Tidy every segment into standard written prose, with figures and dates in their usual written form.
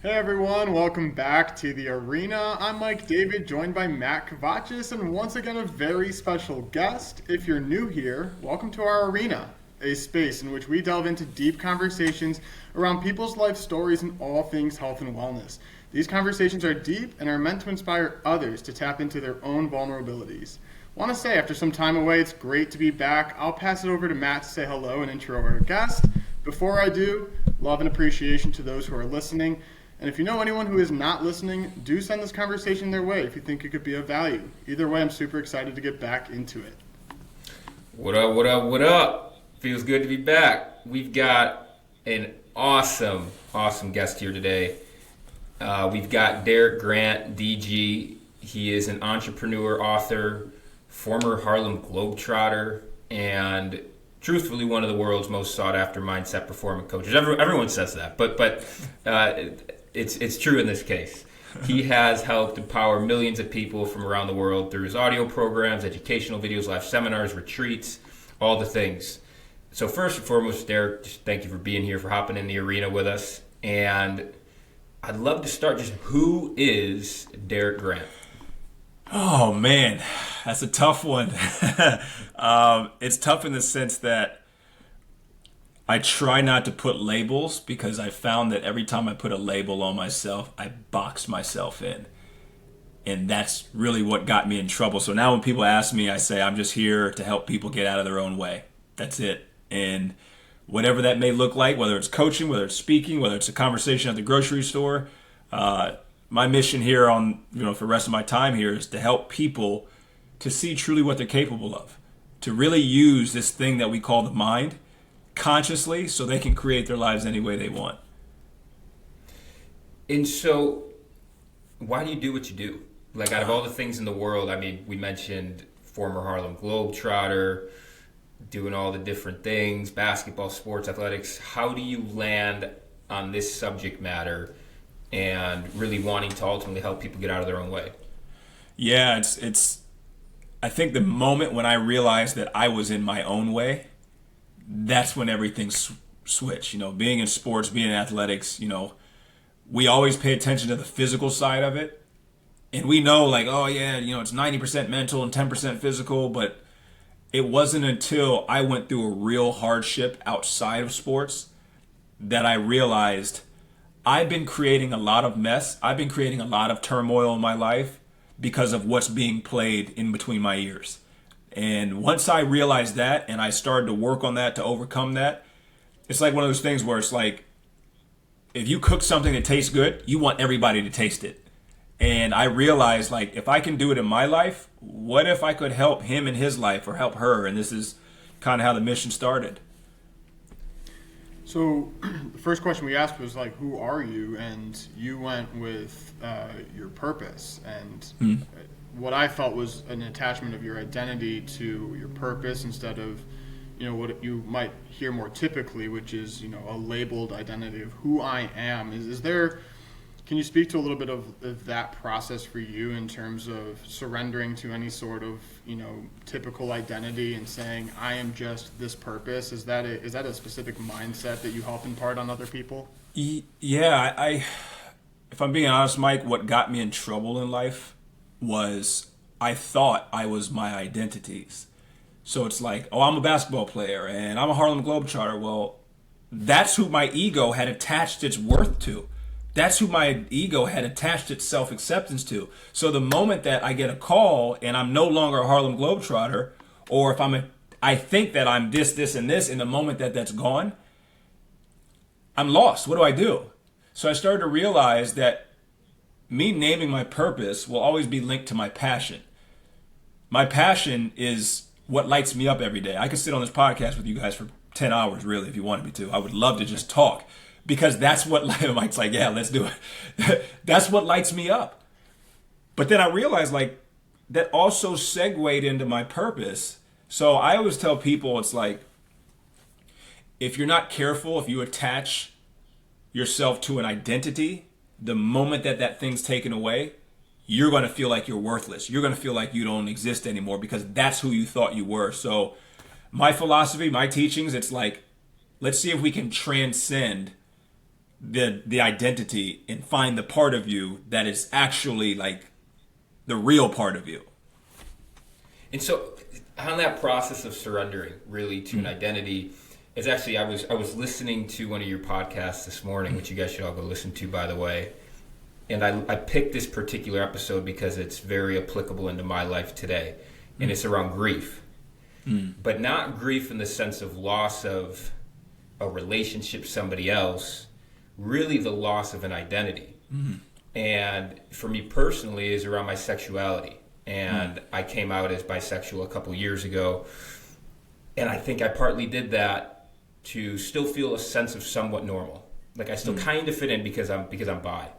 Hey everyone, welcome back to the arena. I'm Mike David, joined by Matt Kovatchis, and once again a very special guest. If you're new here, welcome to our arena, a space in which we delve into deep conversations around people's life stories and all things health and wellness. These conversations are deep and are meant to inspire others to tap into their own vulnerabilities. Want to say, after some time away, it's great to be back. I'll pass it over to Matt to say hello and intro our guest. Before I do, love and appreciation to those who are listening. And if you know anyone who is not listening, do send this conversation their way if you think it could be of value. Either way, I'm super excited to get back into it. What up, what up, what up? Feels good to be back. We've got an awesome guest here today. We've got Derick Grant, DG. He is an entrepreneur, author, former Harlem Globetrotter, and truthfully one of the world's most sought-after mindset performance coaches. Everyone says that, but it's true in this case. He has helped empower millions of people from around the world through his audio programs, educational videos, live seminars, retreats, all the things. So first and foremost, Derick, just thank you for being here, for hopping in the arena with us. And I'd love to start just, who is Derick Grant? Oh man, that's a tough one. It's tough in the sense that I try not to put labels because I found that every time I put a label on myself, I box myself in. And that's really what got me in trouble. So now when people ask me, I say, I'm just here to help people get out of their own way. That's it. And whatever that may look like, whether it's coaching, whether it's speaking, whether it's a conversation at the grocery store, my mission here for the rest of my time here is to help people to see truly what they're capable of, to really use this thing that we call the mind consciously so they can create their lives any way they want. And so, why do you do what you do? Like, out of all the things in the world, I mean, we mentioned former Harlem Globetrotter, doing all the different things, basketball, sports, athletics. How do you land on this subject matter and really wanting to ultimately help people get out of their own way? Yeah, it's I think the moment when I realized that I was in my own way, that's when everything switched. Being in sports, being in athletics, we always pay attention to the physical side of it. And we know oh yeah, it's 90% mental and 10% physical, but it wasn't until I went through a real hardship outside of sports that I realized I've been creating a lot of mess. I've been creating a lot of turmoil in my life because of what's being played in between my ears. And once I realized that and I started to work on that to overcome that, it's like one of those things where it's like, if you cook something that tastes good, you want everybody to taste it. And I realized if I can do it in my life, what if I could help him in his life or help her? And this is kind of how the mission started. So the first question we asked was who are you? And you went with your purpose. And what I felt was an attachment of your identity to your purpose instead of, what you might hear more typically, which is, a labeled identity of who I am. Can you speak to a little bit of that process for you in terms of surrendering to any sort of, typical identity and saying, I am just this purpose? Is that a specific mindset that you help impart on other people? Yeah, if I'm being honest, Mike, what got me in trouble in life was I thought I was my identities. So it's I'm a basketball player and I'm a Harlem Globetrotter. Well, that's who my ego had attached its worth to. That's who my ego had attached its self-acceptance to. So the moment that I get a call and I'm no longer a Harlem Globetrotter, or if I think that I'm this, and this, in the moment that that's gone, I'm lost. What do I do? So I started to realize that me naming my purpose will always be linked to my passion. My passion is what lights me up every day. I could sit on this podcast with you guys for 10 hours, really, if you wanted me to. I would love to just talk. Because that's what Mike's yeah, let's do it. That's what lights me up. But then I realized that also segued into my purpose. So I always tell people it's if you're not careful, if you attach yourself to an identity, the moment that thing's taken away, you're going to feel like you're worthless. You're going to feel like you don't exist anymore because that's who you thought you were. So my philosophy, my teachings, it's let's see if we can transcend the identity and find the part of you that is actually like the real part of you. And so, on that process of surrendering, really, to an identity, it's actually I was listening to one of your podcasts this morning, which you guys should all go listen to, by the way. And I picked this particular episode because it's very applicable into my life today, and it's around grief, but not grief in the sense of loss of a relationship, somebody else, really the loss of an identity. And for me personally, is around my sexuality. And I came out as bisexual a couple years ago. And I think I partly did that to still feel a sense of somewhat normal. Like I still kind of fit in because I'm bi.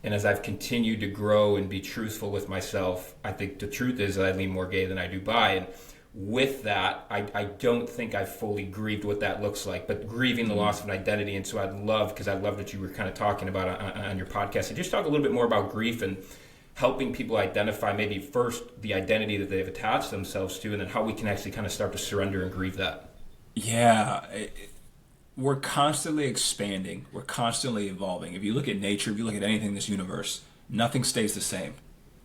And as I've continued to grow and be truthful with myself, I think the truth is that I lean more gay than I do bi. And with that, I don't think I've fully grieved what that looks like, but grieving the loss of an identity. And so because I love what you were kind of talking about on your podcast. So just talk a little bit more about grief and helping people identify maybe first the identity that they've attached themselves to, and then how we can actually kind of start to surrender and grieve that. Yeah, we're constantly expanding. We're constantly evolving. If you look at nature, if you look at anything in this universe, nothing stays the same,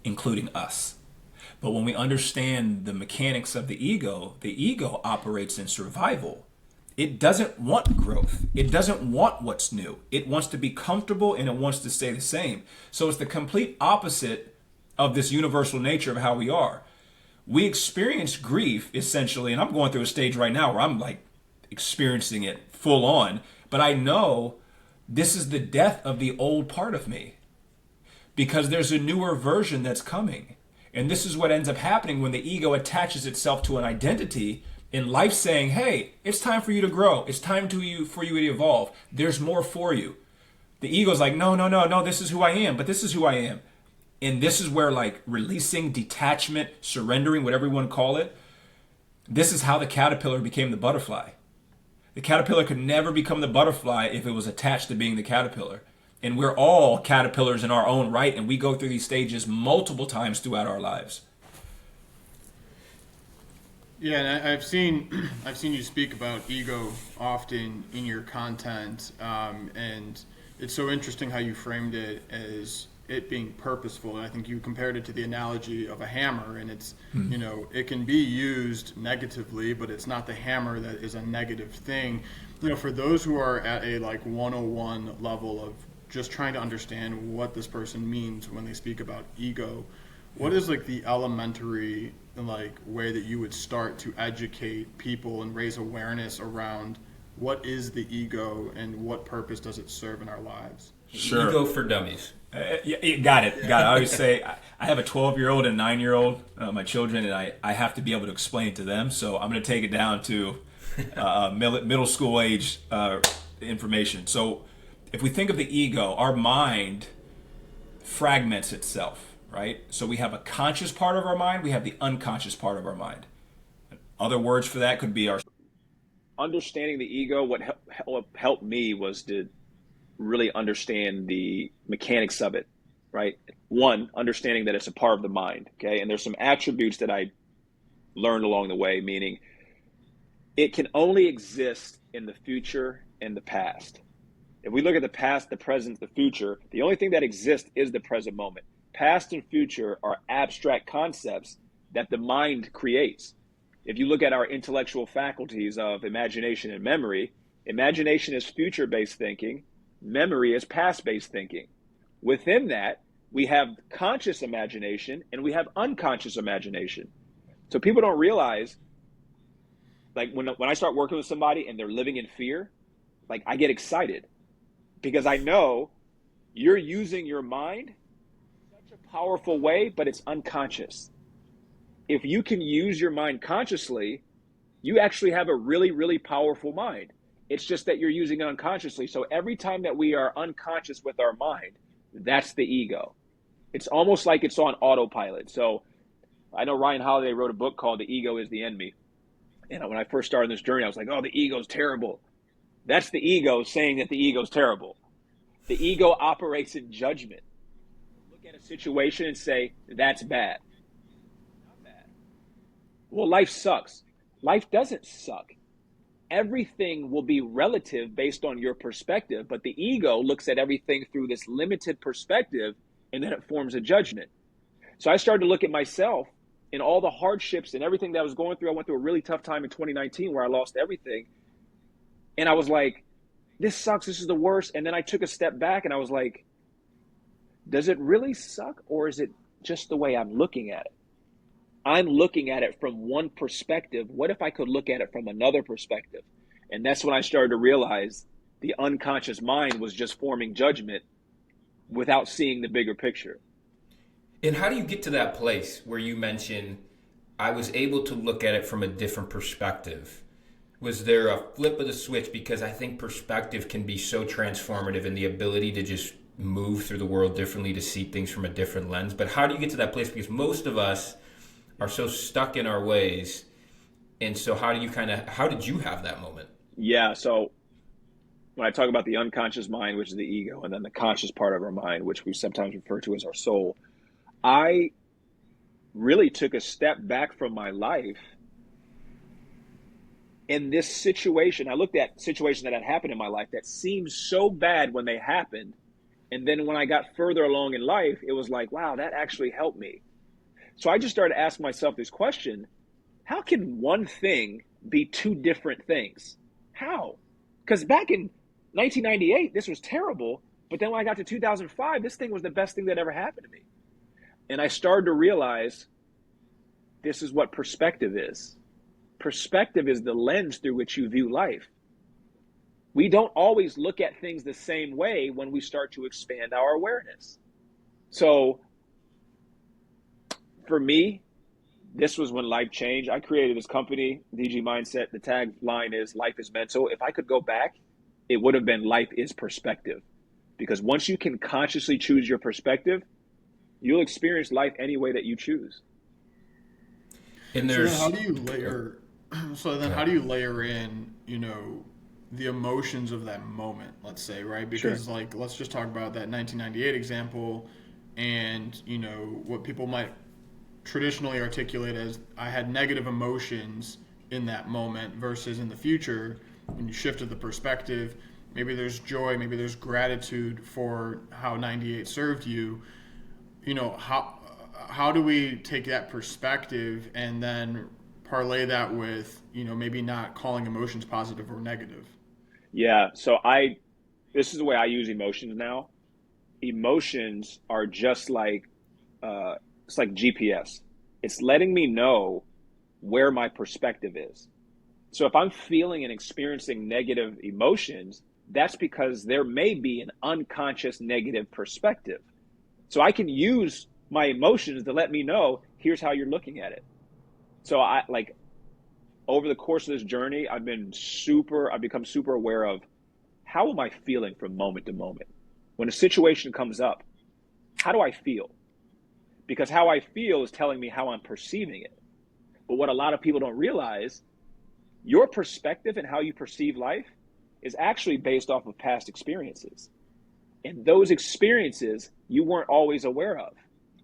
including us. But when we understand the mechanics of the ego operates in survival. It doesn't want growth. It doesn't want what's new. It wants to be comfortable and it wants to stay the same. So it's the complete opposite of this universal nature of how we are. We experience grief essentially, and I'm going through a stage right now where I'm like experiencing it full on, but I know this is the death of the old part of me because there's a newer version that's coming. And this is what ends up happening when the ego attaches itself to an identity in life, saying, hey, it's time for you to grow. It's time for you to evolve. There's more for you. The ego's like, no, this is who I am, but this is who I am. And this is where like releasing, detachment, surrendering, whatever you want to call it, this is how the caterpillar became the butterfly. The caterpillar could never become the butterfly if it was attached to being the caterpillar. And we're all caterpillars in our own right, and we go through these stages multiple times throughout our lives. Yeah, and I've seen you speak about ego often in your content, and it's so interesting how you framed it as it being purposeful. And I think you compared it to the analogy of a hammer, and it's it can be used negatively, but it's not the hammer that is a negative thing. For those who are at a like 101 level of just trying to understand what this person means when they speak about ego, what is like the elementary like way that you would start to educate people and raise awareness around what is the ego and what purpose does it serve in our lives? Sure. Ego for dummies. Got it. I always say I have a 12-year-old and 9-year-old, my children, and I have to be able to explain it to them. So I'm going to take it down to middle school age information. So if we think of the ego, our mind fragments itself, right? So we have a conscious part of our mind, we have the unconscious part of our mind. Other words for that could be our understanding the ego. What helped me was to really understand the mechanics of it, right? One, understanding that it's a part of the mind, okay? And there's some attributes that I learned along the way, meaning it can only exist in the future and the past. If we look at the past, the present, the future, the only thing that exists is the present moment. Past and future are abstract concepts that the mind creates. If you look at our intellectual faculties of imagination and memory, imagination is future-based thinking, memory is past-based thinking. Within that, we have conscious imagination and we have unconscious imagination. So people don't realize, like when I start working with somebody and they're living in fear, like I get excited because I know you're using your mind in such a powerful way, but it's unconscious. If you can use your mind consciously, you actually have a really, really powerful mind. It's just that you're using it unconsciously. So every time that we are unconscious with our mind, that's the ego. It's almost like it's on autopilot. So I know Ryan Holiday wrote a book called The Ego is the Enemy. And when I first started this journey, I was like, oh, the ego's terrible. That's the ego saying that the ego's terrible. The ego operates in judgment. Look at a situation and say, that's bad. Not bad. Well, life sucks. Life doesn't suck. everything will be relative based on your perspective, but the ego looks at everything through this limited perspective, and then it forms a judgment. So I started to look at myself and all the hardships and everything that I was going through. I went through a really tough time in 2019 where I lost everything. And I was like, this sucks. This is the worst. And then I took a step back and I was like, does it really suck, or is it just the way I'm looking at it? I'm looking at it from one perspective. What if I could look at it from another perspective? And that's when I started to realize the unconscious mind was just forming judgment without seeing the bigger picture. And how do you get to that place where you mention, I was able to look at it from a different perspective? Was there a flip of the switch? Because I think perspective can be so transformative, and the ability to just move through the world differently, to see things from a different lens. But how do you get to that place? Because most of us are so stuck in our ways. And so how did you have that moment? Yeah. So when I talk about the unconscious mind, which is the ego, and then the conscious part of our mind, which we sometimes refer to as our soul, I really took a step back from my life. In this situation, I looked at situations that had happened in my life that seemed so bad when they happened. And then when I got further along in life, it was like, wow, that actually helped me. So I just started asking myself this question: how can one thing be two different things? How? Because back in 1998, this was terrible. But then when I got to 2005, this thing was the best thing that ever happened to me. And I started to realize this is what perspective is. Perspective is the lens through which you view life. We don't always look at things the same way when we start to expand our awareness. So for me, this was when life changed. I created this company, DG Mindset. The tagline is life is mental. If I could go back, it would have been life is perspective. Because once you can consciously choose your perspective, you'll experience life any way that you choose. And So there's then how do you layer? So then how do you layer in, the emotions of that moment? Let's say, right? Because Sure. like, let's just talk about that 1998 example, and what people might traditionally articulate as I had negative emotions in that moment versus in the future. When you shifted the perspective, maybe there's joy, maybe there's gratitude for how 98 served you. How do we take that perspective and then parlay that with maybe not calling emotions positive or negative? Yeah. So this is the way I use emotions now. Emotions are just like, it's like GPS. It's letting me know where my perspective is. So if I'm feeling and experiencing negative emotions, that's because there may be an unconscious negative perspective. So I can use my emotions to let me know, here's how you're looking at it. So over the course of this journey, I've become super aware of how am I feeling from moment to moment. When a situation comes up, how do I feel? Because how I feel is telling me how I'm perceiving it. But what a lot of people don't realize, your perspective and how you perceive life is actually based off of past experiences. And those experiences you weren't always aware of.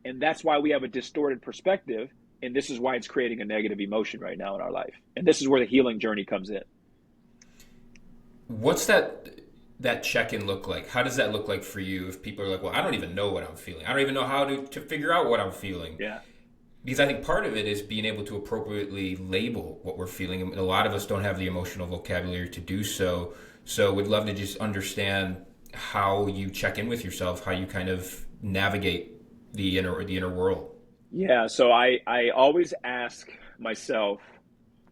And that's why we have a distorted perspective. And this is why it's creating a negative emotion right now in our life. And this is where the healing journey comes in. What's that check-in look like? How does that look like for you if people are like, well, I don't even know what I'm feeling. I don't even know how to figure out what I'm feeling. Yeah. Because I think part of it is being able to appropriately label what we're feeling. And a lot of us don't have the emotional vocabulary to do so. So would love to just understand how you check in with yourself, how you kind of navigate the inner world. Yeah. So I always ask myself,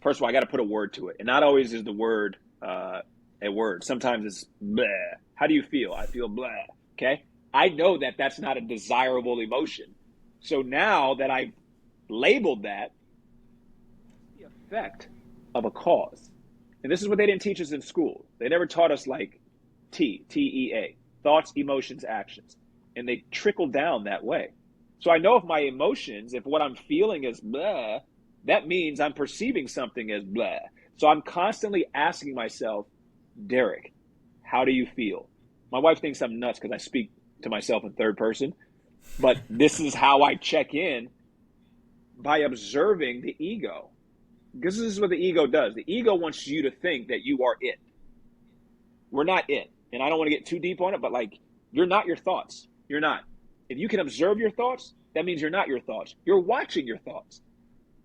first of all, I got to put a word to it. And not always is the word a word. Sometimes it's bleh. How do you feel? I feel bleh. Okay. I know that that's not a desirable emotion. So now that I've labeled that, the effect of a cause. And this is what they didn't teach us in school. They never taught us like TEA, thoughts, emotions, actions. And they trickle down that way. So I know if my emotions, if what I'm feeling is blah, that means I'm perceiving something as blah. So I'm constantly asking myself, Derick, how do you feel? My wife thinks I'm nuts because I speak to myself in third person. But this is how I check in, by observing the ego. This is what the ego does. The ego wants you to think that you are it. We're not it. And I don't want to get too deep on it, but like, you're not your thoughts. You're not. If you can observe your thoughts, that means you're not your thoughts. You're watching your thoughts.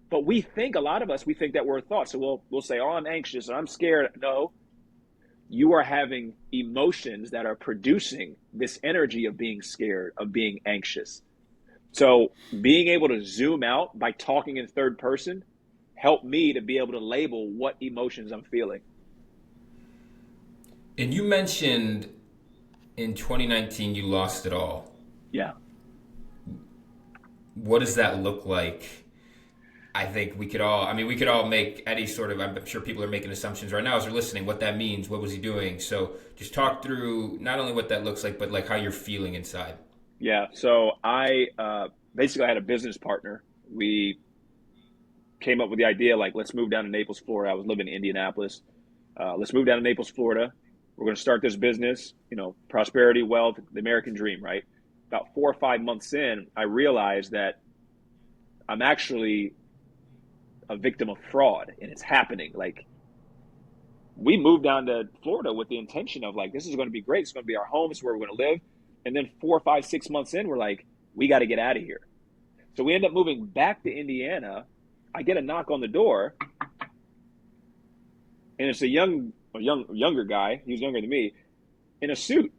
But we think, a lot of us, we think that we're thoughts. So we'll say, oh, I'm anxious or I'm scared. No, you are having emotions that are producing this energy of being scared, of being anxious. So being able to zoom out by talking in third person helped me to be able to label what emotions I'm feeling. And you mentioned in 2019 you lost it all. Yeah. What does that look like? I think we could all make any sort of, I'm sure people are making assumptions right now as they're listening, what that means, what was he doing? So just talk through not only what that looks like, but like how you're feeling inside. Yeah. So I basically had a business partner. We came up with the idea, like, let's move down to Naples, Florida. I was living in Indianapolis. Let's move down to Naples, Florida. We're going to start this business, prosperity, wealth, the American dream, right? About 4 or 5 months in, I realized that I'm actually a victim of fraud, and it's happening. Like, we moved down to Florida with the intention of, like, this is going to be great. It's going to be our home. It's where we're going to live. And then 4, 5, 6 months in, we're like, we got to get out of here. So we end up moving back to Indiana. I get a knock on the door, and it's a younger guy. He was younger than me, in a suit.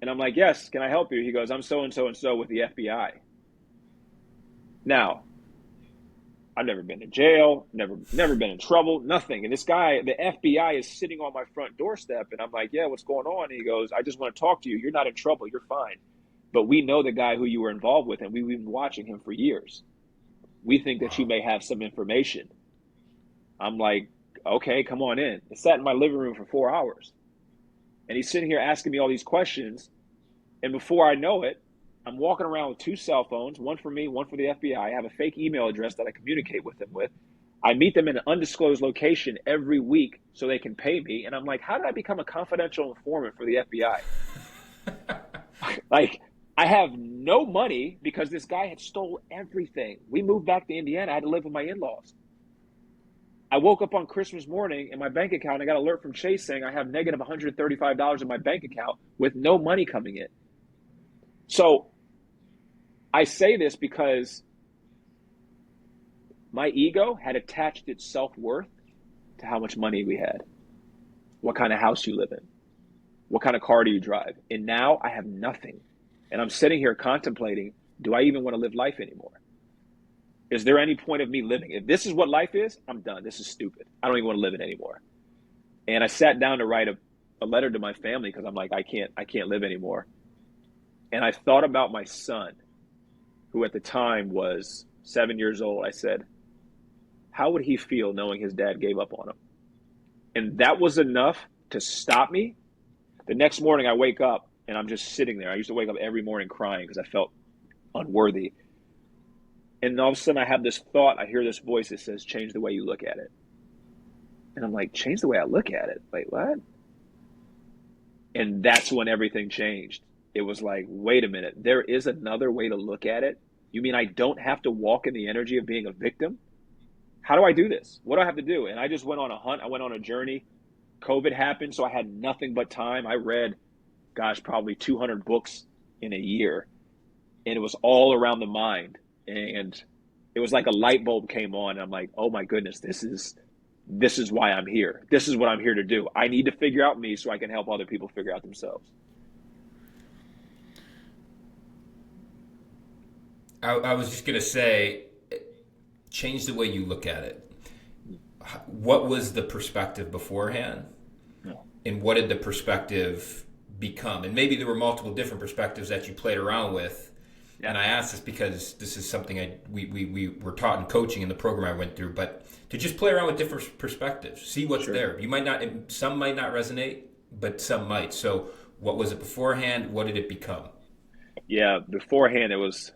And I'm like, yes, can I help you? He goes, I'm so-and-so and so with the FBI. Now, I've never been to jail, never been in trouble, nothing. And this guy, the FBI, is sitting on my front doorstep. And I'm like, yeah, what's going on? And he goes, I just want to talk to you. You're not in trouble. You're fine. But we know the guy who you were involved with, and we've been watching him for years. We think that you may have some information. I'm like, okay, come on in. I sat in my living room for 4 hours. And he's sitting here asking me all these questions. And before I know it, I'm walking around with 2 cell phones, one for me, one for the FBI. I have a fake email address that I communicate with them with. I meet them in an undisclosed location every week so they can pay me. And I'm like, how did I become a confidential informant for the FBI? Like, I have no money because this guy had stole everything. We moved back to Indiana. I had to live with my in-laws. I woke up on Christmas morning in my bank account. I got an alert from Chase saying I have negative $135 in my bank account with no money coming in. So I say this because my ego had attached its self-worth to how much money we had, what kind of house you live in, what kind of car do you drive. And now I have nothing. And I'm sitting here contemplating, do I even want to live life anymore? Is there any point of me living? If this is what life is, I'm done. This is stupid. I don't even want to live it anymore. And I sat down to write a letter to my family because I'm like, I can't live anymore. And I thought about my son, who at the time was 7 years old. I said, how would he feel knowing his dad gave up on him? And that was enough to stop me. The next morning I wake up and I'm just sitting there. I used to wake up every morning crying because I felt unworthy. And all of a sudden I have this thought, I hear this voice that says, change the way you look at it. And I'm like, change the way I look at it? Wait, what? And that's when everything changed. It was like, wait a minute, there is another way to look at it? You mean I don't have to walk in the energy of being a victim? How do I do this? What do I have to do? And I just went on a hunt. I went on a journey. COVID happened, so I had nothing but time. I read, probably 200 books in a year. And it was all around the mind. And it was like a light bulb came on. And I'm like, oh my goodness, this is why I'm here. This is what I'm here to do. I need to figure out me so I can help other people figure out themselves. I was just going to say, change the way you look at it. What was the perspective beforehand? And what did the perspective become? And maybe there were multiple different perspectives that you played around with. Yeah. And I ask this because this is something we were taught in coaching in the program I went through, but to just play around with different perspectives, see what's there. Some might not resonate, but some might. So what was it beforehand? What did it become? Yeah, beforehand it was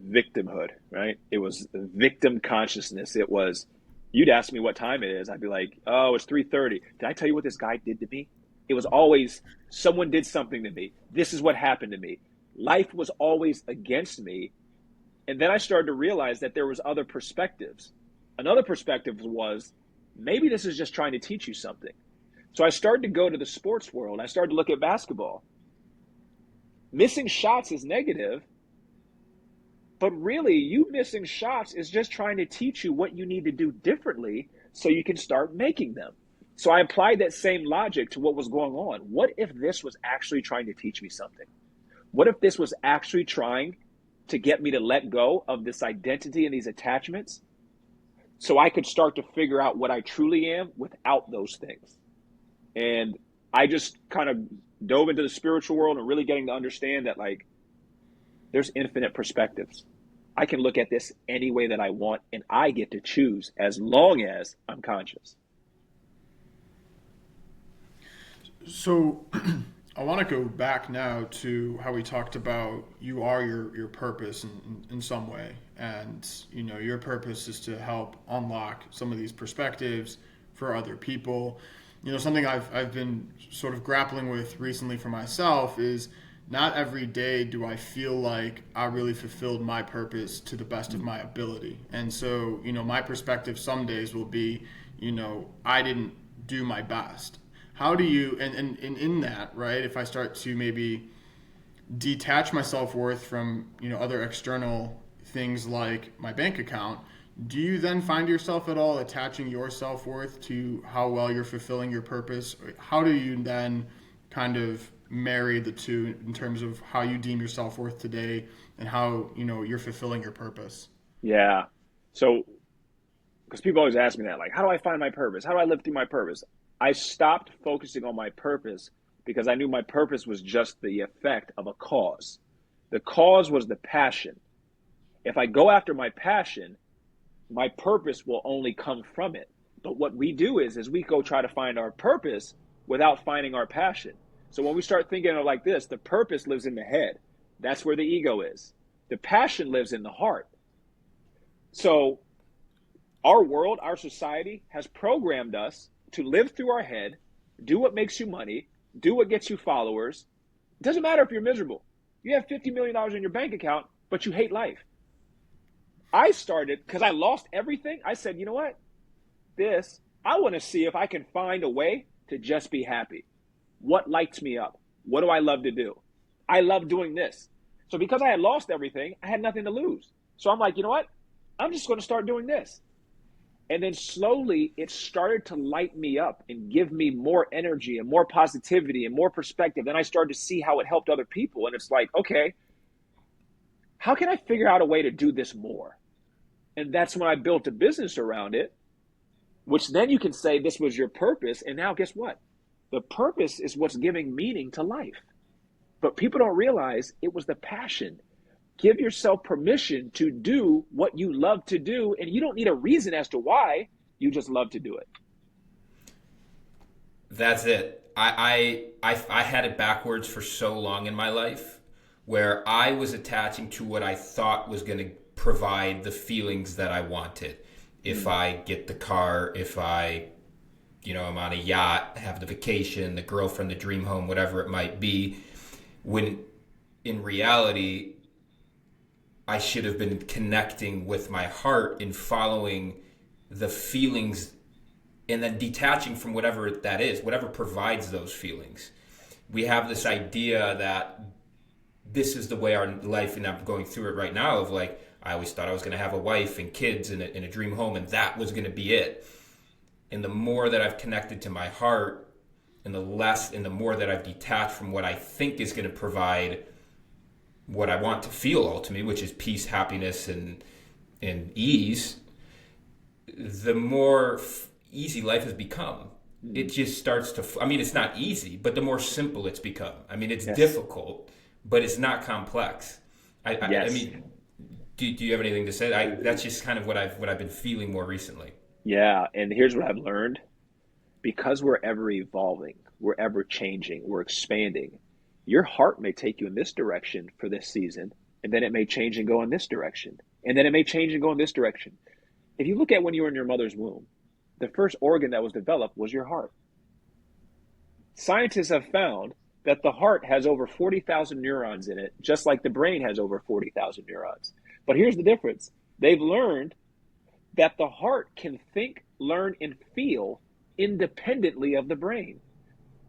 victimhood, right? It was victim consciousness. It was, you'd ask me what time it is. I'd be like, oh, it's 3:30. Did I tell you what this guy did to me? It was always someone did something to me. This is what happened to me. Life was always against me. And then I started to realize that there was other perspectives. Another perspective was, maybe this is just trying to teach you something. So I started to go to the sports world. I started to look at basketball. Missing shots is negative, but really you missing shots is just trying to teach you what you need to do differently so you can start making them. So I applied that same logic to what was going on. What if this was actually trying to teach me something? What if this was actually trying to get me to let go of this identity and these attachments so I could start to figure out what I truly am without those things? And I just kind of dove into the spiritual world and really getting to understand that, like, there's infinite perspectives. I can look at this any way that I want, and I get to choose as long as I'm conscious. So I want to go back now to how we talked about you are your purpose in some way. And, you know, your purpose is to help unlock some of these perspectives for other people. You know, something I've been sort of grappling with recently for myself is not every day do I feel like I really fulfilled my purpose to the best of my ability. And so, you know, my perspective some days will be, you know, I didn't do my best. How do you, and in that, right, if I start to maybe detach my self-worth from, you know, other external things like my bank account, do you then find yourself at all attaching your self-worth to how well you're fulfilling your purpose? How do you then kind of marry the two in terms of how you deem your self-worth today and how, you know, you're fulfilling your purpose? Yeah. So, because people always ask me that, like, how do I find my purpose? How do I live through my purpose? I stopped focusing on my purpose because I knew my purpose was just the effect of a cause. The cause was the passion. If I go after my passion, my purpose will only come from it. But what we do is we go try to find our purpose without finding our passion. So when we start thinking of it like this, the purpose lives in the head. That's where the ego is. The passion lives in the heart. So our world, our society has programmed us to live through our head, do what makes you money, do what gets you followers. It doesn't matter if you're miserable. You have $50 million in your bank account, but you hate life. I started, because I lost everything, I said, you know what? I want to see if I can find a way to just be happy. What lights me up? What do I love to do? I love doing this. So because I had lost everything, I had nothing to lose. So I'm like, you know what? I'm just going to start doing this. And then slowly it started to light me up and give me more energy and more positivity and more perspective. Then I started to see how it helped other people. And it's like, okay, how can I figure out a way to do this more? And that's when I built a business around it, which then you can say this was your purpose. And now guess what? The purpose is what's giving meaning to life. But people don't realize it was the passion. Give yourself permission to do what you love to do. And you don't need a reason as to why. You just love to do it. That's it. I had it backwards for so long in my life where I was attaching to what I thought was going to provide the feelings that I wanted. If I get the car, if I, you know, I'm on a yacht, have the vacation, the girlfriend, the dream home, whatever it might be, when in reality, I should have been connecting with my heart and following the feelings and then detaching from whatever that is, whatever provides those feelings. We have this idea that this is the way our life, and I'm going through it right now, of like, I always thought I was going to have a wife and kids and a dream home, and that was going to be it. And the more that I've connected to my heart, and the more that I've detached from what I think is going to provide what I want to feel ultimately, which is peace, happiness, and ease, the more easy life has become. It just starts to, I mean, it's not easy, but the more simple it's become. I mean, it's difficult, but it's not complex. I mean, do you have anything to say? That's just kind of what I've been feeling more recently. Yeah, and here's what I've learned. Because we're ever evolving, we're ever changing, we're expanding, your heart may take you in this direction for this season, and then it may change and go in this direction, and then it may change and go in this direction. If you look at when you were in your mother's womb, the first organ that was developed was your heart. Scientists have found that the heart has over 40,000 neurons in it, just like the brain has over 40,000 neurons. But here's the difference. They've learned that the heart can think, learn, and feel independently of the brain.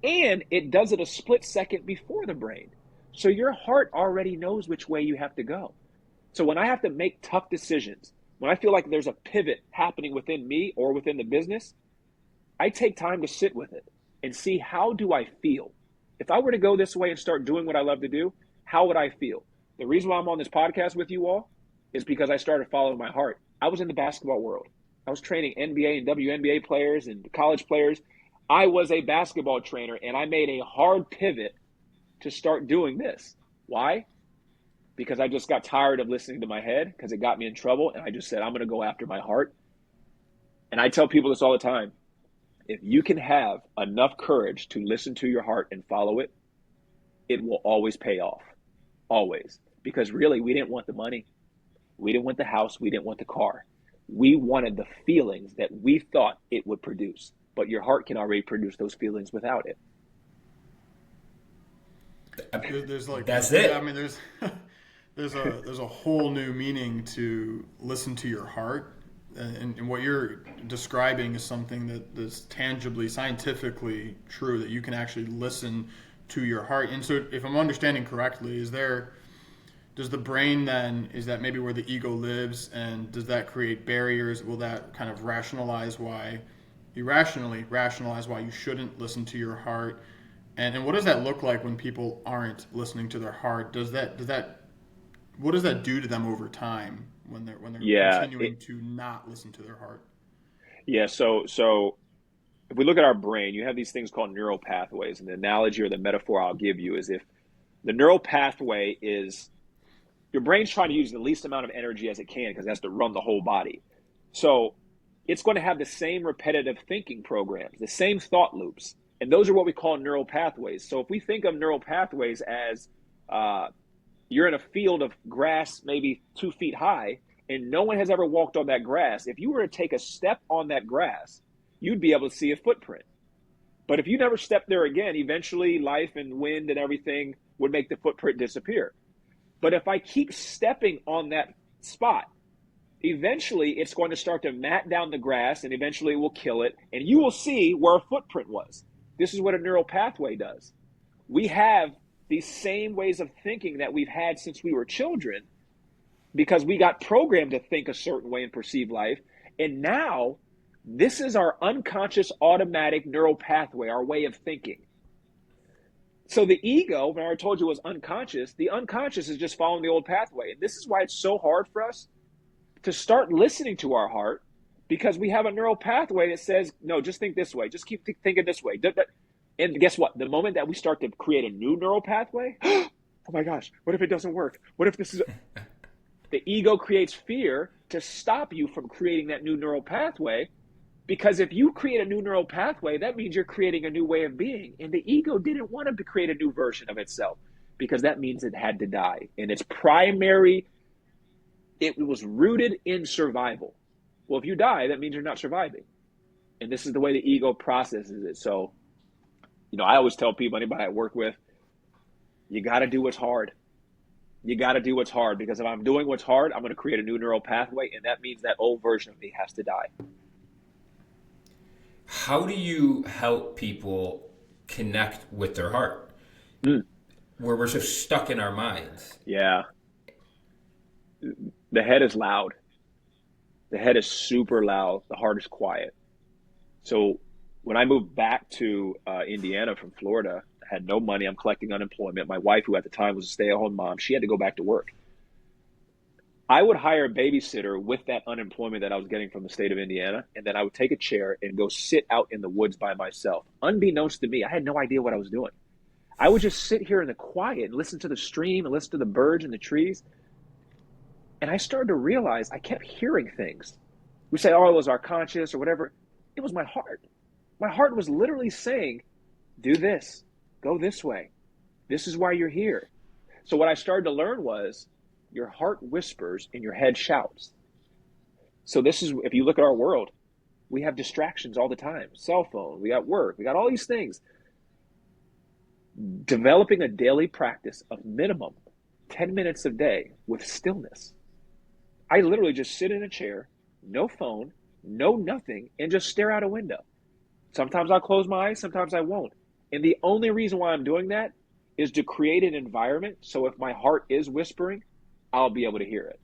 And it does it a split second before the brain. So your heart already knows which way you have to go. So when I have to make tough decisions, when I feel like there's a pivot happening within me or within the business, I take time to sit with it and see, how do I feel? If I were to go this way and start doing what I love to do, how would I feel? The reason why I'm on this podcast with you all is because I started following my heart. I was in the basketball world. I was training NBA and WNBA players and college players. I was a basketball trainer, and I made a hard pivot to start doing this. Why? Because I just got tired of listening to my head, because it got me in trouble, and I just said, I'm going to go after my heart. And I tell people this all the time. If you can have enough courage to listen to your heart and follow it, it will always pay off. Always. Because really, we didn't want the money. We didn't want the house. We didn't want the car. We wanted the feelings that we thought it would produce. But your heart can already produce those feelings without it. There's like, that's it. I mean, there's a whole new meaning to listen to your heart, and what you're describing is something that is tangibly, scientifically true, that you can actually listen to your heart. And so, if I'm understanding correctly, does the brain then, is that maybe where the ego lives, and does that create barriers? Will that kind of irrationally rationalize why you shouldn't listen to your heart? And what does that look like when people aren't listening to their heart? What does that do to them over time when they're continuing to not listen to their heart? Yeah, so if we look at our brain, you have these things called neural pathways, and the analogy or the metaphor I'll give you is, if the neural pathway is, your brain's trying to use the least amount of energy as it can because it has to run the whole body. So it's going to have the same repetitive thinking programs, the same thought loops. And those are what we call neural pathways. So if we think of neural pathways as you're in a field of grass maybe 2 feet high, and no one has ever walked on that grass, if you were to take a step on that grass, you'd be able to see a footprint. But if you never stepped there again, eventually life and wind and everything would make the footprint disappear. But if I keep stepping on that spot, eventually it's going to start to mat down the grass, and eventually it will kill it, and you will see where a footprint was. This is what a neural pathway does. We have these same ways of thinking that we've had since we were children, because we got programmed to think a certain way and perceive life. And now this is our unconscious automatic neural pathway, our way of thinking. So the ego, when I told you, was unconscious, the unconscious is just following the old pathway. And this is why it's so hard for us to start listening to our heart, because we have a neural pathway that says, no, just think this way. Just keep thinking this way. And guess what? The moment that we start to create a new neural pathway, oh my gosh, what if it doesn't work? What if this is... The ego creates fear to stop you from creating that new neural pathway, because if you create a new neural pathway, that means you're creating a new way of being. And the ego didn't want to create a new version of itself, because that means it had to die. And its primary, it was rooted in survival. Well, if you die, that means you're not surviving. And this is the way the ego processes it. So, I always tell people, anybody I work with, you got to do what's hard. You got to do what's hard, because if I'm doing what's hard, I'm going to create a new neural pathway, and that means that old version of me has to die. How do you help people connect with their heart? Where we're so stuck in our minds. Yeah. The head is loud. The head is super loud. The heart is quiet. So when I moved back to Indiana from Florida, I had no money. I'm collecting unemployment. My wife, who at the time was a stay-at-home mom, she had to go back to work. I would hire a babysitter with that unemployment that I was getting from the state of Indiana, and then I would take a chair and go sit out in the woods by myself. Unbeknownst to me, I had no idea what I was doing. I would just sit here in the quiet and listen to the stream and listen to the birds and the trees. And I started to realize I kept hearing things. We say, oh, it was our conscious or whatever. It was my heart. My heart was literally saying, do this, go this way. This is why you're here. So what I started to learn was, your heart whispers and your head shouts. So this is, if you look at our world, we have distractions all the time. Cell phone, we got work, we got all these things. Developing a daily practice of minimum 10 minutes a day with stillness. I literally just sit in a chair, no phone, no nothing, and just stare out a window. Sometimes I'll close my eyes, sometimes I won't. And the only reason why I'm doing that is to create an environment so if my heart is whispering, I'll be able to hear it.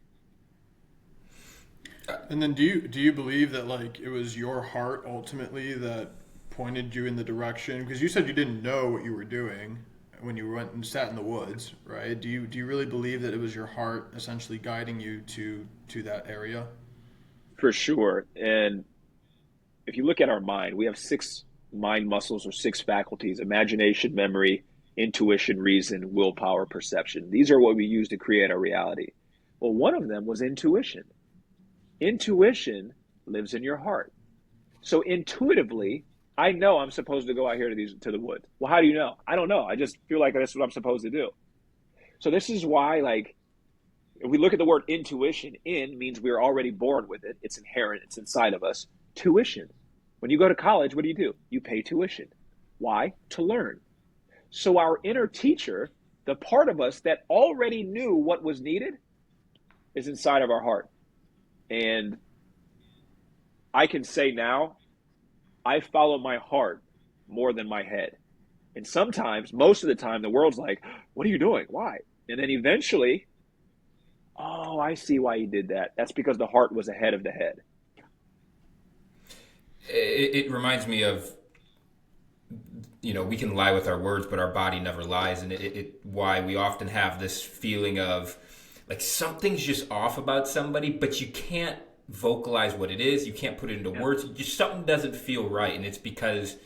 And then do you believe that like it was your heart ultimately that pointed you in the direction? Because you said you didn't know what you were doing when you went and sat in the woods, right? Do you really believe that it was your heart essentially guiding you to that area? For sure. And if you look at our mind, we have six mind muscles or six faculties: imagination, memory, intuition, reason, willpower, perception. These are what we use to create our reality. Well, one of them was intuition. Intuition lives in your heart. So intuitively, I know I'm supposed to go out here to the woods. Well, how do you know? I don't know. I just feel like that's what I'm supposed to do. So this is why, like, if we look at the word intuition, in means we're already born with it. It's inherent. It's inside of us. Tuition. When you go to college, what do? You pay tuition. Why? To learn. So our inner teacher, the part of us that already knew what was needed, is inside of our heart. And I can say now, I follow my heart more than my head. And sometimes, most of the time, the world's like, what are you doing? Why? And then eventually, oh, I see why you did that. That's because the heart was ahead of the head. It reminds me of, we can lie with our words, but our body never lies. And why we often have this feeling of like something's just off about somebody, but you can't vocalize what it is. You can't put it into words. Just something doesn't feel right. And it's because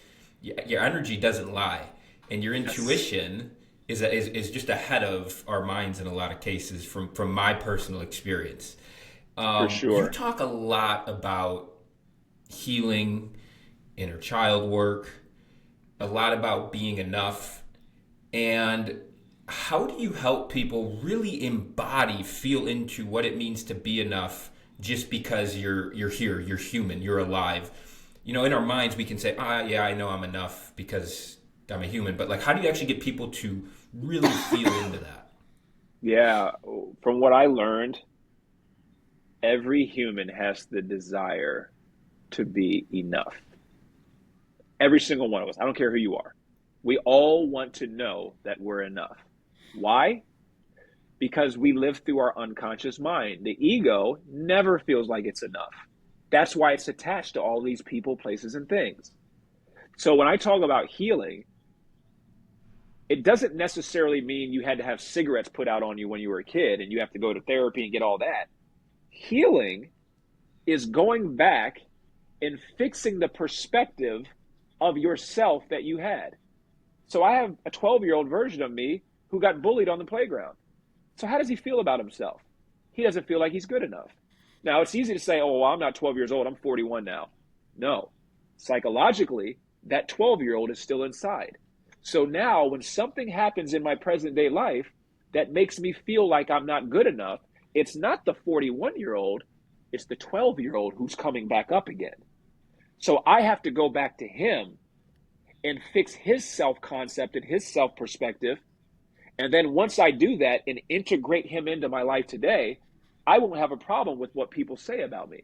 your energy doesn't lie. And your intuition is just ahead of our minds in a lot of cases from my personal experience. For sure. You talk a lot about healing, inner child work, a lot about being enough. And how do you help people really embody, feel into what it means to be enough just because you're here, you're human, you're alive? In our minds we can say, yeah, I know I'm enough because I'm a human. But like, how do you actually get people to really feel into that? Yeah, from what I learned, every human has the desire to be enough. Every single one of us. I don't care who you are. We all want to know that we're enough. Why? Because we live through our unconscious mind. The ego never feels like it's enough. That's why it's attached to all these people, places, and things. So when I talk about healing, it doesn't necessarily mean you had to have cigarettes put out on you when you were a kid and you have to go to therapy and get all that. Healing is going back and fixing the perspective of yourself that you had. So I have a 12-year-old version of me who got bullied on the playground. So how does he feel about himself? He doesn't feel like he's good enough. Now, it's easy to say, oh, well, I'm not 12 years old, I'm 41 now. No. Psychologically, that 12-year-old is still inside. So now when something happens in my present day life that makes me feel like I'm not good enough, it's not the 41-year-old, it's the 12-year-old who's coming back up again. So I have to go back to him and fix his self-concept and his self-perspective. And then once I do that and integrate him into my life today, I won't have a problem with what people say about me.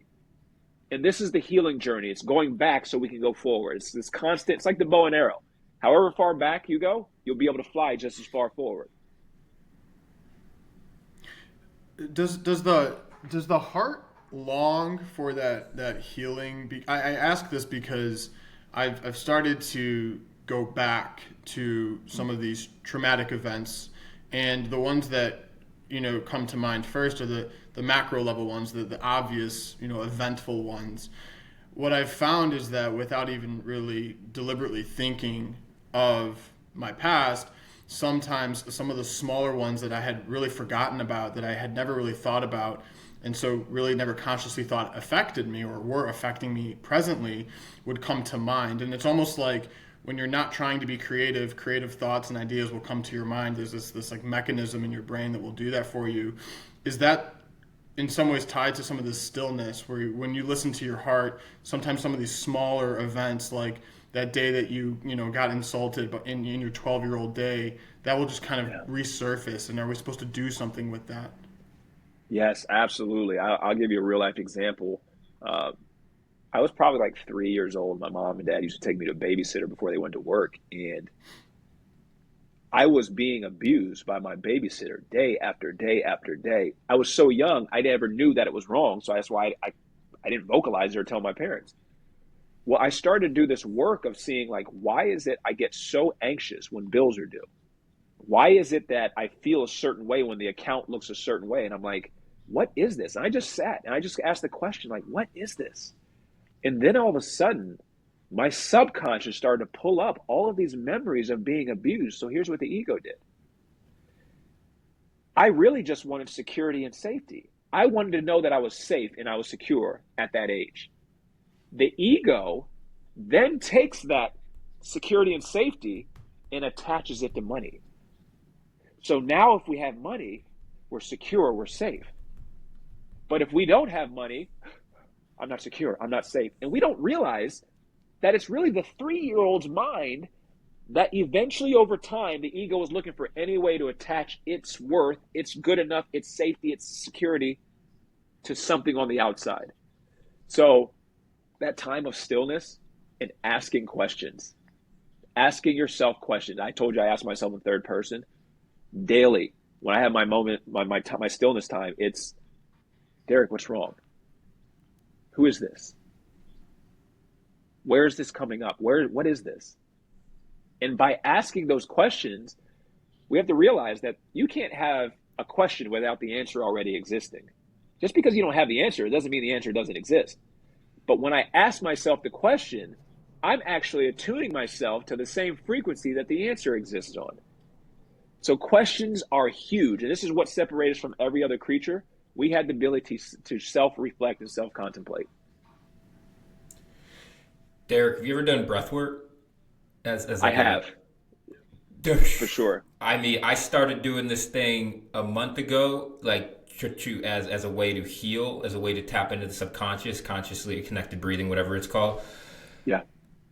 And this is the healing journey. It's going back so we can go forward. It's this constant, it's like the bow and arrow. However far back you go, you'll be able to fly just as far forward. Does the heart long for that healing? I ask this because I've started to go back to some of these traumatic events, and the ones that come to mind first are the macro level ones, the obvious eventful ones. What I've found is that without even really deliberately thinking of my past, sometimes some of the smaller ones that I had really forgotten about, that I had never really thought about, and so really never consciously thought affected me or were affecting me presently, would come to mind. And it's almost like when you're not trying to be creative thoughts and ideas will come to your mind. There's this like mechanism in your brain that will do that for you. Is that in some ways tied to some of this stillness where when you listen to your heart, sometimes some of these smaller events, like that day that you got insulted but in your 12-year-old day, that will just kind of resurface? And are we supposed to do something with that? Yes, absolutely. I'll give you a real life example. I was probably like 3 years old. My mom and dad used to take me to a babysitter before they went to work. And I was being abused by my babysitter day after day after day. I was so young, I never knew that it was wrong. So that's why I didn't vocalize it or tell my parents. Well, I started to do this work of seeing, like, why is it I get so anxious when bills are due? Why is it that I feel a certain way when the account looks a certain way? And I'm like, what is this? And I just sat and I just asked the question, like, what is this? And then all of a sudden, my subconscious started to pull up all of these memories of being abused. So here's what the ego did. I really just wanted security and safety. I wanted to know that I was safe and I was secure at that age. The ego then takes that security and safety and attaches it to money. So now if we have money, we're secure, we're safe. But if we don't have money, I'm not secure, I'm not safe. And we don't realize that it's really the 3-year-old's mind that eventually over time, the ego is looking for any way to attach its worth, its good enough, its safety, its security to something on the outside. So that time of stillness and asking questions, asking yourself questions. I told you I ask myself in third person daily. When I have my moment, my stillness time, it's, Derick, what's wrong? Who is this? Where is this coming up? What is this? And by asking those questions, we have to realize that you can't have a question without the answer already existing. Just because you don't have the answer, it doesn't mean the answer doesn't exist. But when I ask myself the question, I'm actually attuning myself to the same frequency that the answer exists on. So questions are huge. And this is what separates us from every other creature. We had the ability to self-reflect and self-contemplate. Derick, have you ever done breath work? I have. For sure. I mean, I started doing this thing a month ago, like as a way to heal, as a way to tap into the subconscious, consciously connected breathing, whatever it's called. Yeah.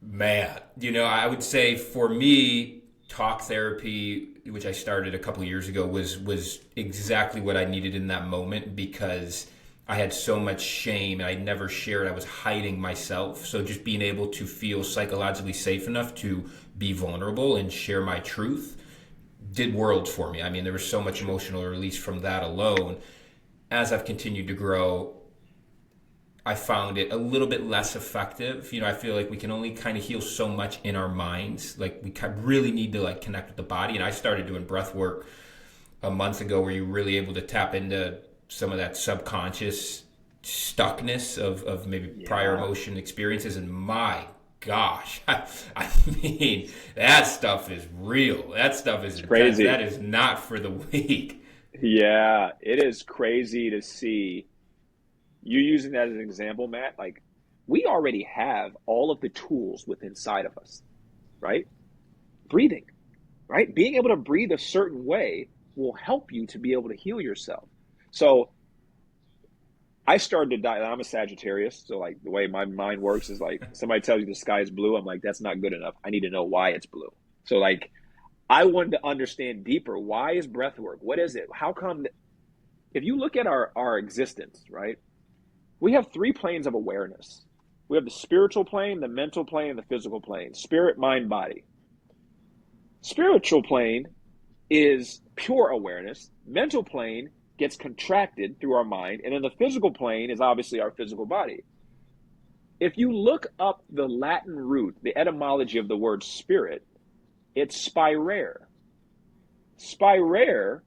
Man, I would say for me, talk therapy, which I started a couple of years ago, was exactly what I needed in that moment, because I had so much shame and I never shared. I was hiding myself. So just being able to feel psychologically safe enough to be vulnerable and share my truth did worlds for me. I mean, there was so much emotional release from that alone. As I've continued to grow, I found it a little bit less effective. I feel like we can only kind of heal so much in our minds. Like we really need to connect with the body. And I started doing breath work a month ago, where you're really able to tap into some of that subconscious stuckness of maybe prior emotion experiences. And my gosh, I mean, that stuff is real. That stuff is crazy. That is not for the weak. Yeah, it is crazy to see you using that as an example, Matt. Like, we already have all of the tools within inside of us, right? Breathing, right? Being able to breathe a certain way will help you to be able to heal yourself. So I started to die. I'm a Sagittarius. So like the way my mind works is like somebody tells you the sky is blue. I'm like, that's not good enough. I need to know why it's blue. So like I wanted to understand deeper. Why is breath work? What is it? How come? If you look at our existence, right? We have 3 planes of awareness. We have the spiritual plane, the mental plane, and the physical plane. Spirit, mind, body. Spiritual plane is pure awareness. Mental plane gets contracted through our mind. And then the physical plane is obviously our physical body. If you look up the Latin root, the etymology of the word spirit, it's spirare. Spirare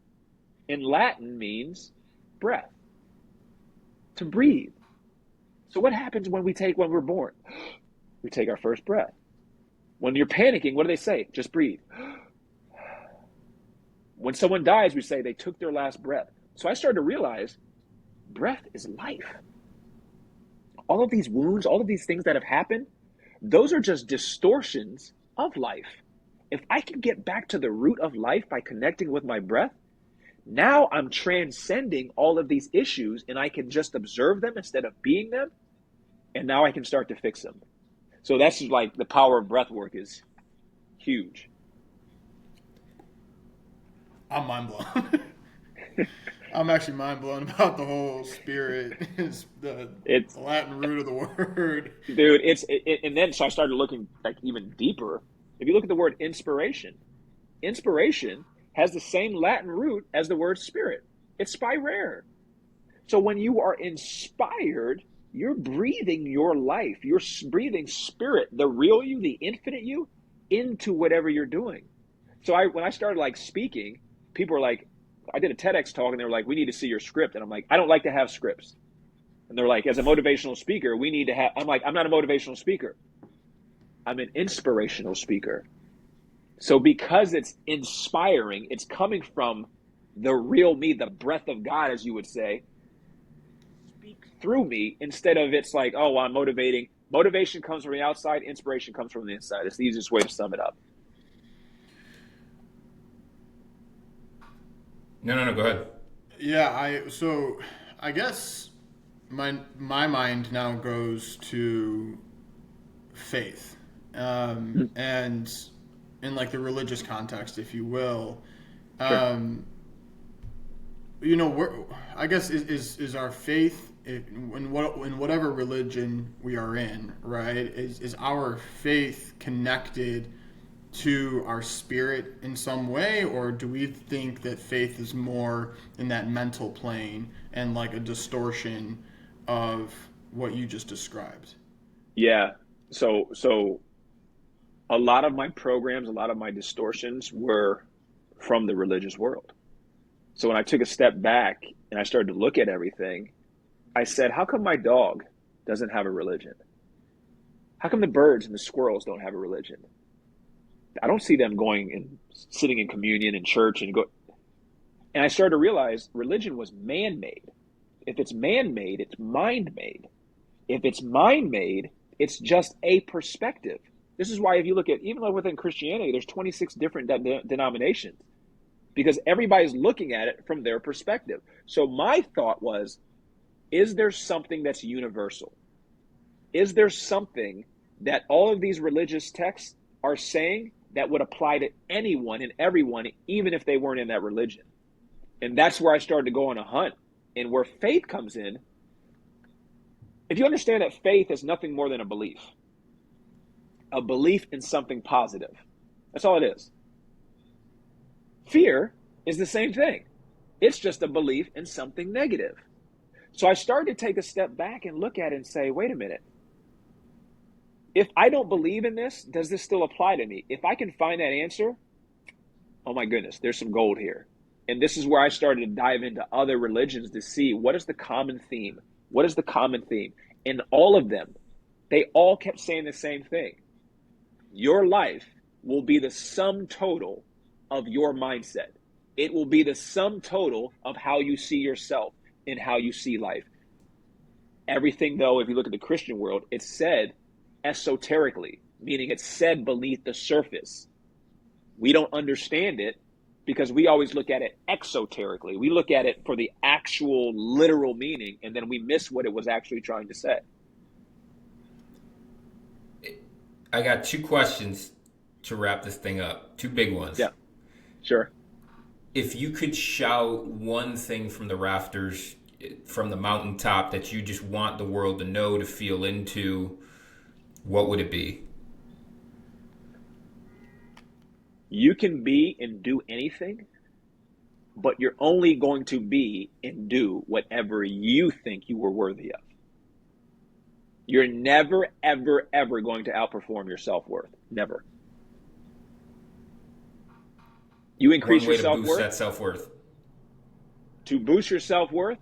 in Latin means breath, to breathe. So what happens when we're born? We take our first breath. When you're panicking, what do they say? Just breathe. When someone dies, we say they took their last breath. So I started to realize breath is life. All of these wounds, all of these things that have happened, those are just distortions of life. If I can get back to the root of life by connecting with my breath, now I'm transcending all of these issues and I can just observe them instead of being them. And now I can start to fix them. So that's like the power of breath work is huge. I'm mind blown. I'm actually mind blown about the whole spirit is It's the Latin root of the word. dude, and then so I started looking like even deeper. If you look at the word inspiration, inspiration has the same Latin root as the word spirit. It's spirare. So when you are inspired, you're breathing your life. You're breathing spirit, the real you, the infinite you, into whatever you're doing. So when I started like speaking, people were like, I did a TEDx talk and they were like, we need to see your script. And I'm like, I don't like to have scripts. And they're like, as a motivational speaker, we need to have, I'm like, I'm not a motivational speaker. I'm an inspirational speaker. So because it's inspiring, it's coming from the real me, the breath of God, as you would say, speak through me instead of it's like, oh, I'm motivating. Motivation comes from the outside. Inspiration comes from the inside. It's the easiest way to sum it up. No, go ahead. Yeah, I guess my mind now goes to faith, and in like the religious context, if you will. Sure. I guess is our faith in whatever religion we are in, right? Is our faith connected to our spirit in some way, or do we think that faith is more in that mental plane and like a distortion of what you just described? Yeah. So a lot of my programs, a lot of my distortions were from the religious world. So when I took a step back and I started to look at everything, I said, how come my dog doesn't have a religion? How come the birds and the squirrels don't have a religion? I don't see them going and sitting in communion in church and go. And I started to realize religion was man-made. If it's man-made, it's mind-made. If it's mind-made, it's just a perspective. This is why if you look at, even within Christianity, there's 26 different denominations because everybody's looking at it from their perspective. So my thought was, is there something that's universal? Is there something that all of these religious texts are saying that would apply to anyone and everyone, even if they weren't in that religion? And that's where I started to go on a hunt. And where faith comes in, if you understand that faith is nothing more than a belief in something positive. That's all it is. Fear is the same thing. It's just a belief in something negative. So I started to take a step back and look at it and say, wait a minute. If I don't believe in this, does this still apply to me? If I can find that answer, oh my goodness, there's some gold here. And this is where I started to dive into other religions to see what is the common theme? What is the common theme? And all of them, they all kept saying the same thing. Your life will be the sum total of your mindset. It will be the sum total of how you see yourself and how you see life. Everything, though, if you look at the Christian world, it's said esoterically, meaning it's said beneath the surface. We don't understand it because we always look at it exoterically. We look at it for the actual literal meaning, and then we miss what it was actually trying to say. I got two questions to wrap this thing up. Two big ones. Yeah, sure. If you could shout one thing from the rafters, from the mountaintop that you just want the world to know, to feel into, what would it be? You can be and do anything, but you're only going to be and do whatever you think you were worthy of. You're never, ever, ever going to outperform your self-worth. Never. You increase One way your to boost self-worth. that self-worth. To boost your self-worth,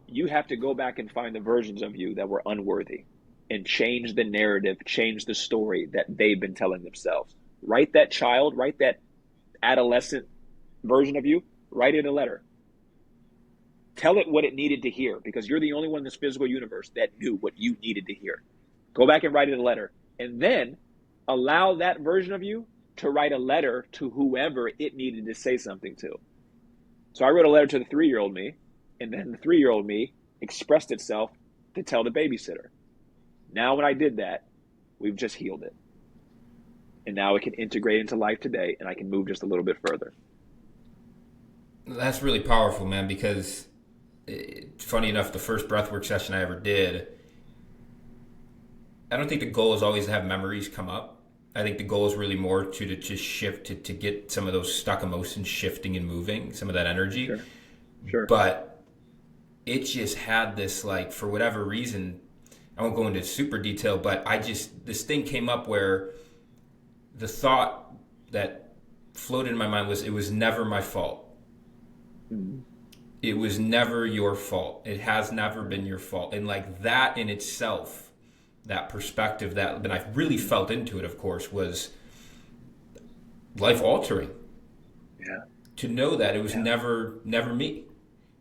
you have to go back and find the versions of you that were unworthy and change the narrative, change the story that they've been telling themselves. Write that child, write that adolescent version of you, write it a letter. Tell it what it needed to hear, because you're the only one in this physical universe that knew what you needed to hear. Go back and write it a letter. And then allow that version of you to write a letter to whoever it needed to say something to. So I wrote a letter to the 3-year-old me, and then the 3-year-old me expressed itself to tell the babysitter. Now when I did that, we've just healed it. And now it can integrate into life today, and I can move just a little bit further. That's really powerful, man, because funny enough, the first breathwork session I ever did, I don't think the goal is always to have memories come up. I think the goal is really more to just shift, to get some of those stuck emotions shifting and moving, some of that energy. Sure. But it just had this, like, for whatever reason, I won't go into super detail, but this thing came up where the thought that floated in my mind was, it was never my fault. Mm-hmm. It was never your fault. It has never been your fault. And like that in itself, that perspective that I really felt into it, of course, was life altering. Yeah. To know that it was never me.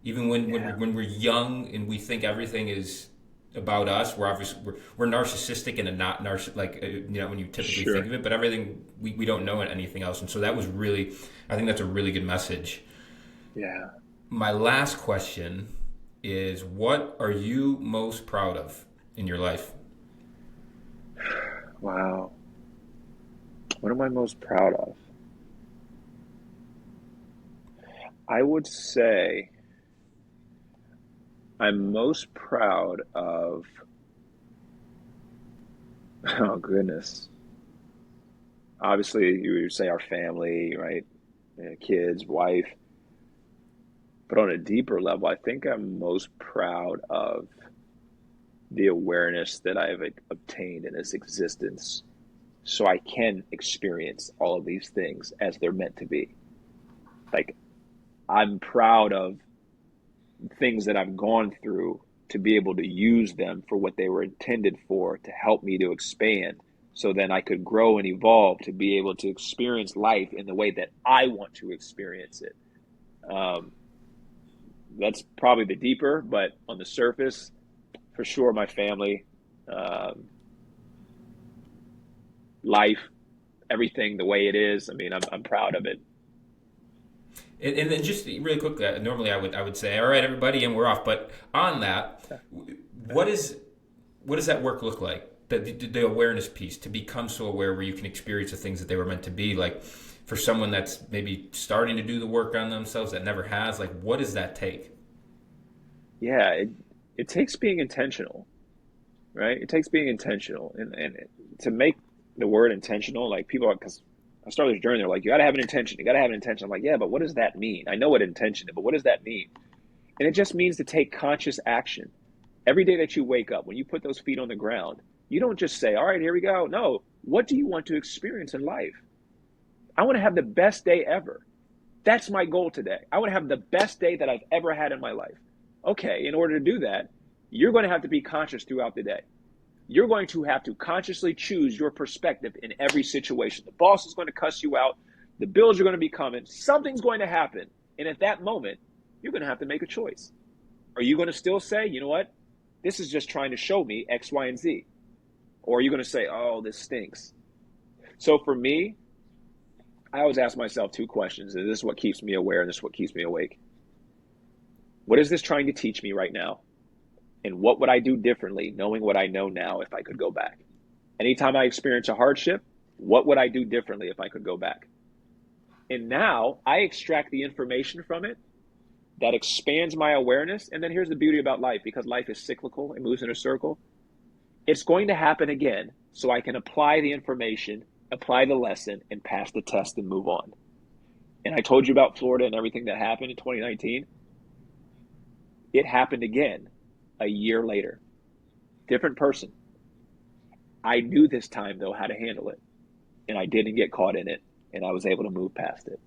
Even when we're young and we think everything is about us, we're obviously we're narcissistic and not like when you typically think of it, but everything we don't know anything else. And so that was really, I think that's a really good message. Yeah. My last question is, what are you most proud of in your life? Wow. What am I most proud of? I would say I'm most proud of, oh goodness. Obviously, you would say our family, right? Kids, wife. But on a deeper level, I think I'm most proud of the awareness that I've obtained in this existence so I can experience all of these things as they're meant to be. Like, I'm proud of things that I've gone through to be able to use them for what they were intended for, to help me to expand, so then I could grow and evolve to be able to experience life in the way that I want to experience it. That's probably the deeper, but on the surface, for sure, my family, life, everything the way it is. I mean, I'm proud of it. And then just really quickly, normally I would say, all right, everybody, and we're off. But on that, what does that work look like? The awareness piece, to become so aware where you can experience the things that they were meant to be. Like, for someone that's maybe starting to do the work on themselves that never has, like, what does that take? Yeah, it takes being intentional, right? It takes being intentional, and to make the word intentional, like, people, because I started this journey, they're like, you got to have an intention. You got to have an intention. I'm like, yeah, but what does that mean? I know what intention is, but what does that mean? And it just means to take conscious action. Every day that you wake up, when you put those feet on the ground, you don't just say, all right, here we go. No, what do you want to experience in life? I want to have the best day ever. That's my goal today. I want to have the best day that I've ever had in my life. Okay, in order to do that, you're going to have to be conscious throughout the day. You're going to have to consciously choose your perspective in every situation. The boss is going to cuss you out. The bills are going to be coming. Something's going to happen. And at that moment, you're going to have to make a choice. Are you going to still say, you know what? This is just trying to show me X, Y, and Z. Or are you going to say, oh, this stinks? So for me, I always ask myself two questions. And this is what keeps me aware, and this is what keeps me awake. What is this trying to teach me right now? And what would I do differently, knowing what I know now, if I could go back? Anytime I experience a hardship, what would I do differently if I could go back? And now I extract the information from it that expands my awareness. And then here's the beauty about life, because life is cyclical, it moves in a circle. It's going to happen again, so I can apply the information, apply the lesson, and pass the test and move on. And I told you about Florida and everything that happened in 2019. It happened again a year later. Different person. I knew this time, though, how to handle it. And I didn't get caught in it. And I was able to move past it.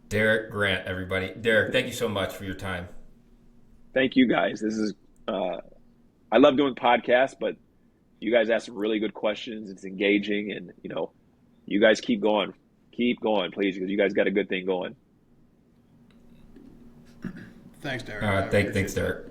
Derick Grant, everybody. Derick, thank you so much for your time. Thank you, guys. This is, I love doing podcasts, but you guys ask some really good questions. It's engaging. And, you guys keep going. Keep going, please, because you guys got a good thing going. Thanks, Derick. Thanks, Derick.